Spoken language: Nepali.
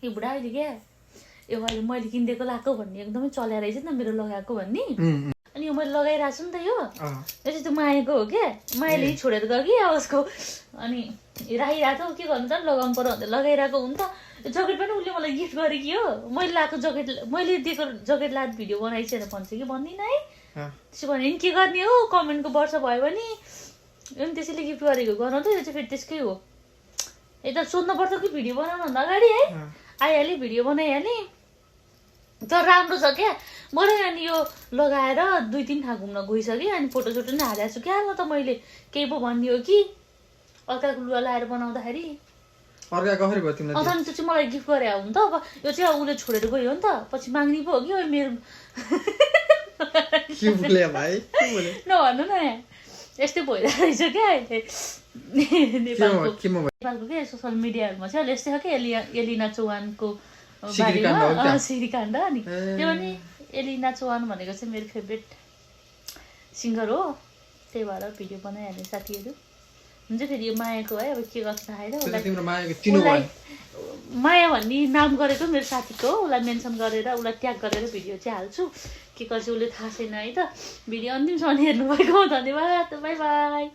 यो बुढा अहिले क्या यो अहिले मैले किनिदिएको लगाएको भन्ने एकदमै चल्या रहेछ नि त मेरो लगाएको भन्ने अनि यो मैले लगाइरहेको छु नि त यो चाहिँ त्यो मायाको हो क्या मायाले छोडेर गयो कि अब उसको अनि राखिरहेको के गर्नु त लगाउनु पर्यो भनेर लगाइरहेको हो नि त जकेट पनि उसले मलाई गिफ्ट गरेँ कि हो मैले लगाएको जकेट मैले दिएको जकेट लाद भिडियो बनाइस् भनेर भन्छ कि भन्दिनँ है त्यसो भने नि के गर्ने हो कमेन्टको वर्ष भयो भने यो पनि त्यसैले गिफ्ट गरेको गराउँछ यो चाहिँ फेरि त्यसकै हो यता सोध्नु पर्छ कि भिडियो बनाउनुभन्दा अगाडि है आइहालेँ भिडियो बनाइहालेँ तर राम्रो छ क्या मैले अनि यो लगाएर 2-3 ठाउँ घुम्न गइसकेँ अनि फोटोसोटो नै हालेको छु क्या ल त मैले केही पो भन्ने हो कि अर्काको लुगा लगाएर बनाउँदाखेरि अनि त्यो चाहिँ मलाई गिफ्ट गरे हो नि त अब यो चाहिँ उसले छोडेर गयो नि त पछि माग्ने पो हो कि मेरो नभन्नु न यस्तै भइरहेको रहेछ क्या अहिले नेपालको क्या सोसियल मिडियाहरूमा चाहिँ अहिले यस्तै छ क्या एलिना चौहानको बारेमा श्रीकान्त अनि त्यो पनि एलिना चौहान भनेको चाहिँ मेरो फेभरेट सिङ्गर हो त्यही भएर भिडियो बनाइहाल्ने साथीहरू हुन्छ फेरि यो मायाको है अब के गर्छ थाहा छैन उसलाई माया भन्ने नाम गरेको मेरो साथीको हो उसलाई मेन्सन गरेर उसलाई ट्याग गरेर भिडियो चाहिँ हाल्छु के गर्छ उसले थाहा छैन है त भिडियो अन्तिमसम्म हेर्नुभएको धन्यवाद बाई बाई